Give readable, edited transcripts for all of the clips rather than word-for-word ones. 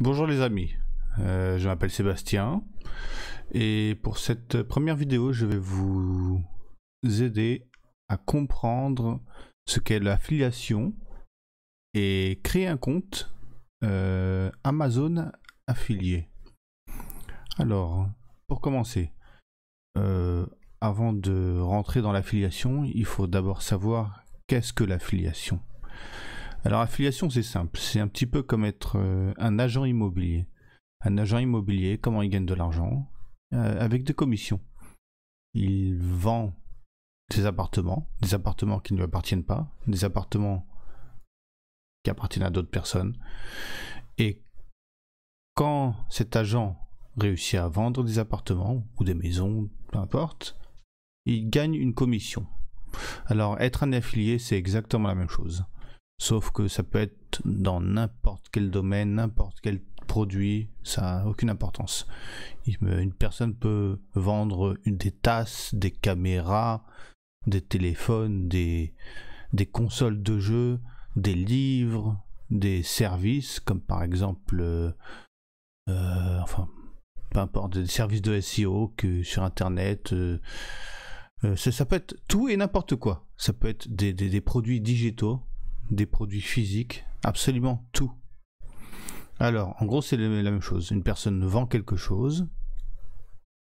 Bonjour les amis, je m'appelle Sébastien et pour cette première vidéo je vais vous aider à comprendre ce qu'est l'affiliation et créer un compte Amazon affilié. Alors pour commencer, avant de rentrer dans l'affiliation, il faut d'abord savoir qu'est-ce que l'affiliation. Alors affiliation c'est simple, c'est un petit peu comme être un agent immobilier. Un agent immobilier, comment il gagne de l'argent? Avec des commissions. Il vend des appartements qui ne lui appartiennent pas, des appartements qui appartiennent à d'autres personnes. Et quand cet agent réussit à vendre des appartements ou des maisons, peu importe, il gagne une commission. Alors être un affilié c'est exactement la même chose. Sauf que ça peut être dans n'importe quel domaine, n'importe quel produit, ça n'a aucune importance. Une personne peut vendre des tasses, des caméras, des téléphones, des consoles de jeux, des livres, des services, comme par exemple, enfin, peu importe, des services de SEO que sur Internet. Ça peut être tout et n'importe quoi. Ça peut être des produits digitaux, des produits physiques, absolument tout. Alors, en gros, c'est la même chose. Une personne vend quelque chose,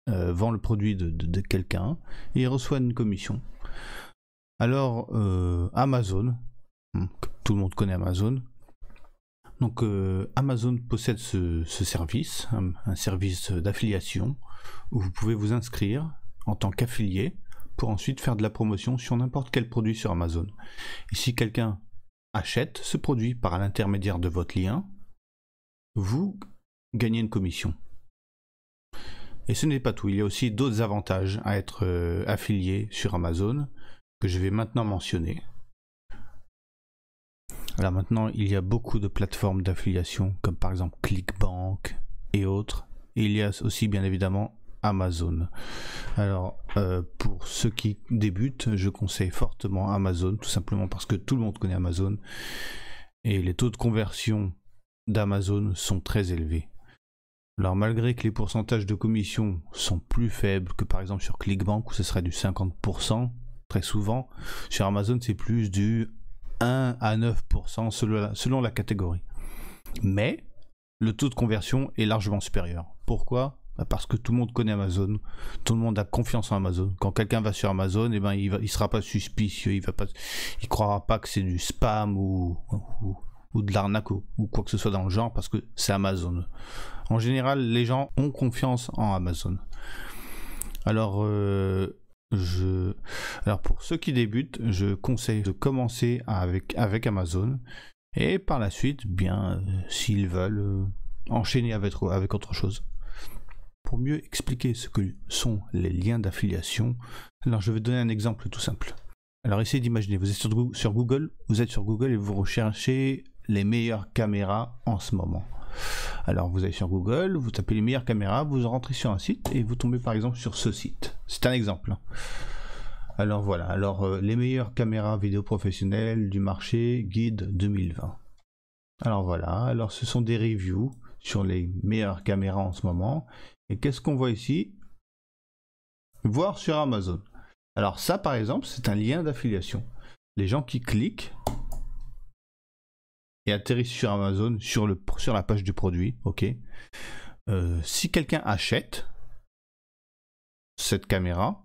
vend le produit de quelqu'un, et il reçoit une commission. Alors, Amazon, tout le monde connaît Amazon. Donc, Amazon possède ce service, un service d'affiliation, où vous pouvez vous inscrire en tant qu'affilié, pour ensuite faire de la promotion sur n'importe quel produit sur Amazon. Et si quelqu'un achète ce produit par l'intermédiaire de votre lien, vous gagnez une commission. Et ce n'est pas tout, il y a aussi d'autres avantages à être affilié sur Amazon que je vais maintenant mentionner. Alors maintenant, il y a beaucoup de plateformes d'affiliation comme par exemple ClickBank et autres. Et il y a aussi bien évidemment Amazon. Alors pour ceux qui débutent, je conseille fortement Amazon, tout simplement parce que tout le monde connaît Amazon et les taux de conversion d'Amazon sont très élevés. Alors malgré que les pourcentages de commission sont plus faibles que par exemple sur ClickBank où ce serait du 50%, très souvent, sur Amazon c'est plus du 1 à 9% selon la catégorie. Mais le taux de conversion est largement supérieur. Pourquoi ? Parce que tout le monde connaît Amazon, tout le monde a confiance en Amazon. Quand quelqu'un va sur Amazon, eh ben, il sera pas suspicieux, il croira pas que c'est du spam ou de l'arnaque ou quoi que ce soit dans le genre, parce que c'est Amazon. En général, les gens ont confiance en Amazon. Alors, pour ceux qui débutent, je conseille de commencer avec Amazon, et par la suite, bien, s'ils veulent, enchaîner avec autre chose. Pour mieux expliquer ce que sont les liens d'affiliation, alors je vais donner un exemple tout simple. Alors essayez d'imaginer, vous êtes sur Google, et vous recherchez les meilleures caméras en ce moment. Alors vous allez sur Google, vous tapez les meilleures caméras, vous rentrez sur un site et vous tombez par exemple sur ce site. C'est un exemple. Alors voilà, les meilleures caméras vidéo professionnelles du marché, guide 2020. Alors voilà, alors ce sont des reviews sur les meilleures caméras en ce moment. Et qu'est-ce qu'on voit ici? Voir sur Amazon. Alors ça par exemple, c'est un lien d'affiliation. Les gens qui cliquent et atterrissent sur Amazon, sur la page du produit, ok. Si quelqu'un achète cette caméra,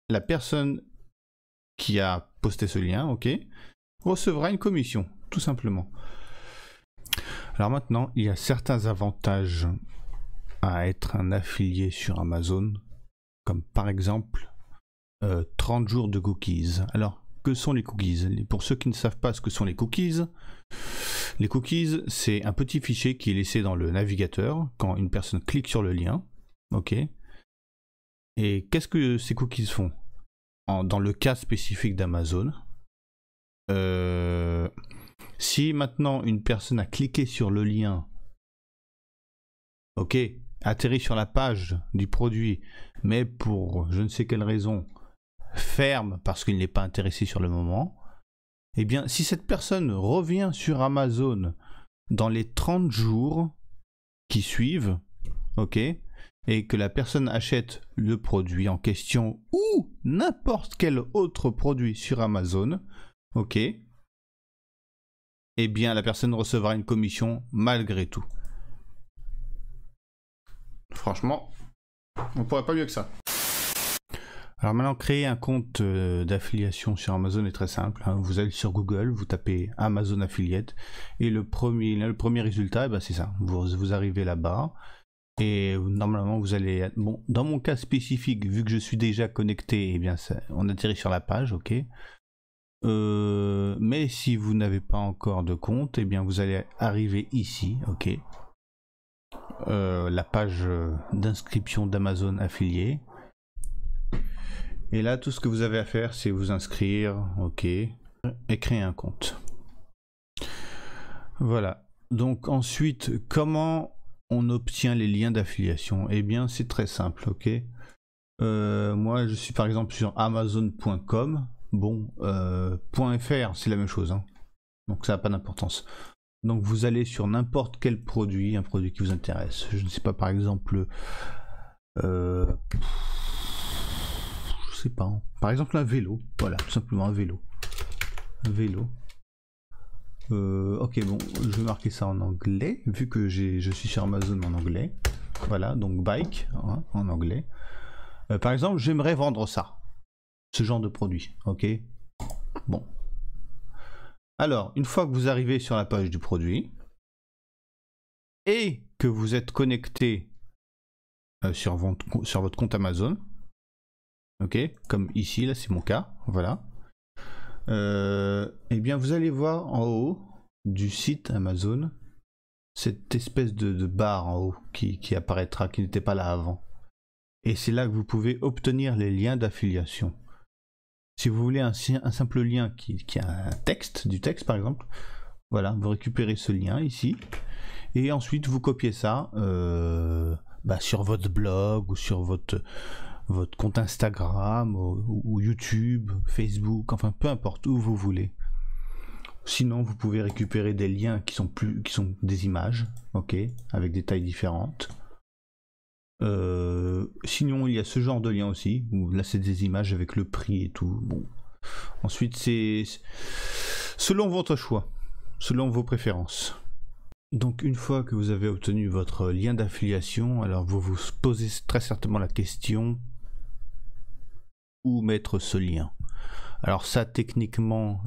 la personne qui a posté ce lien, ok, recevra une commission, tout simplement. Alors maintenant, il y a certains avantages à être un affilié sur Amazon, comme par exemple 30 jours de cookies. Alors, que sont les cookies? Pour ceux qui ne savent pas ce que sont les cookies, c'est un petit fichier qui est laissé dans le navigateur quand une personne clique sur le lien, ok. Et qu'est-ce que ces cookies font? Dans le cas spécifique d'Amazon, si maintenant une personne a cliqué sur le lien, ok, atterrit sur la page du produit, mais pour je ne sais quelle raison ferme parce qu'il n'est pas intéressé sur le moment, eh bien si cette personne revient sur Amazon dans les 30 jours qui suivent, ok, et que la personne achète le produit en question ou n'importe quel autre produit sur Amazon, ok, eh bien la personne recevra une commission malgré tout. Franchement, on pourrait pas mieux que ça. Alors maintenant, créer un compte d'affiliation sur Amazon est très simple, hein. Vous allez sur Google, vous tapez Amazon Affiliate et le premier résultat, c'est ça. Vous arrivez là-bas et normalement vous allez... Bon, dans mon cas spécifique, vu que je suis déjà connecté, eh bien on atterrit sur la page, ok. Mais si vous n'avez pas encore de compte, eh bien vous allez arriver ici, ok. La page d'inscription d'Amazon Affilié. Et là, tout ce que vous avez à faire, c'est vous inscrire, ok, et créer un compte. Voilà. Donc ensuite, comment on obtient les liens d'affiliation? Eh bien, c'est très simple, ok. Moi, je suis par exemple sur Amazon.com. Bon, .fr, c'est la même chose, hein. Donc ça n'a pas d'importance. Donc vous allez sur n'importe quel produit, un produit qui vous intéresse. Je ne sais pas, par exemple... je sais pas, par exemple un vélo, voilà, tout simplement un vélo. Un vélo. Ok, bon, je vais marquer ça en anglais, vu que je suis sur Amazon en anglais. Voilà, donc bike, hein, en anglais. Par exemple, j'aimerais vendre ça. Ce genre de produit, ok. Bon. Alors, une fois que vous arrivez sur la page du produit, et que vous êtes connecté sur votre compte Amazon, ok, comme ici, là c'est mon cas, voilà. Eh bien vous allez voir en haut du site Amazon cette espèce de barre en haut qui apparaîtra, qui n'était pas là avant. Et c'est là que vous pouvez obtenir les liens d'affiliation. Si vous voulez un simple lien qui a un texte, du texte par exemple, voilà, vous récupérez ce lien ici, et ensuite vous copiez ça sur votre blog ou sur votre compte Instagram ou YouTube, Facebook, enfin peu importe, où vous voulez. Sinon vous pouvez récupérer des liens qui sont des images, ok, avec des tailles différentes. Sinon il y a ce genre de lien aussi, où là c'est des images avec le prix et tout. Bon. Ensuite c'est selon votre choix, selon vos préférences. Donc une fois que vous avez obtenu votre lien d'affiliation, alors vous vous posez très certainement la question: où mettre ce lien? Alors ça techniquement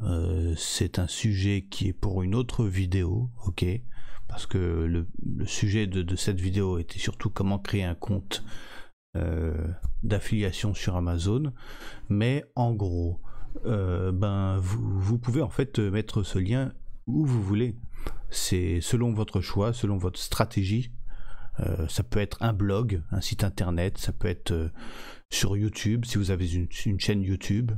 c'est un sujet qui est pour une autre vidéo, ok, parce que le sujet de cette vidéo était surtout comment créer un compte d'affiliation sur Amazon, mais en gros vous pouvez en fait mettre ce lien où vous voulez. C'est selon votre choix, selon votre stratégie. Ça peut être un blog, un site internet, ça peut être sur YouTube si vous avez une chaîne YouTube,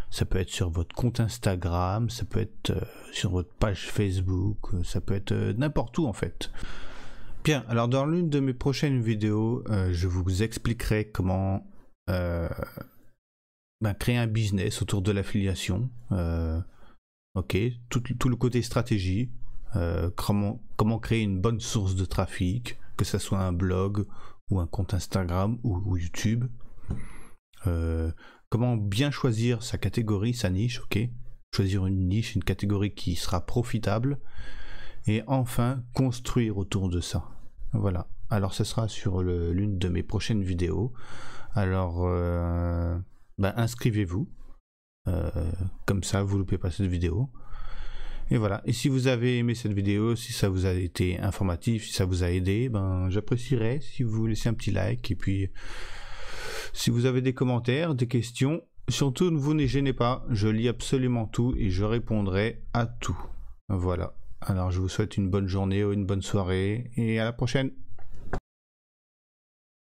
ça peut être sur votre compte Instagram, ça peut être sur votre page Facebook, ça peut être n'importe où en fait. Bien, alors dans l'une de mes prochaines vidéos, je vous expliquerai comment créer un business autour de l'affiliation, ok, tout le côté stratégie, comment créer une bonne source de trafic, que ce soit un blog ou un compte Instagram ou YouTube, comment bien choisir sa catégorie, sa niche, ok, choisir une niche, une catégorie qui sera profitable, et enfin construire autour de ça. Voilà, alors ce sera sur l'une de mes prochaines vidéos. Alors inscrivez-vous, comme ça vous ne loupez pas cette vidéo. Et voilà, et si vous avez aimé cette vidéo, si ça vous a été informatif, si ça vous a aidé, j'apprécierais si vous laissez un petit like, et puis si vous avez des commentaires, des questions, surtout vous ne gênez pas, je lis absolument tout et je répondrai à tout. Voilà, alors je vous souhaite une bonne journée ou une bonne soirée, et à la prochaine.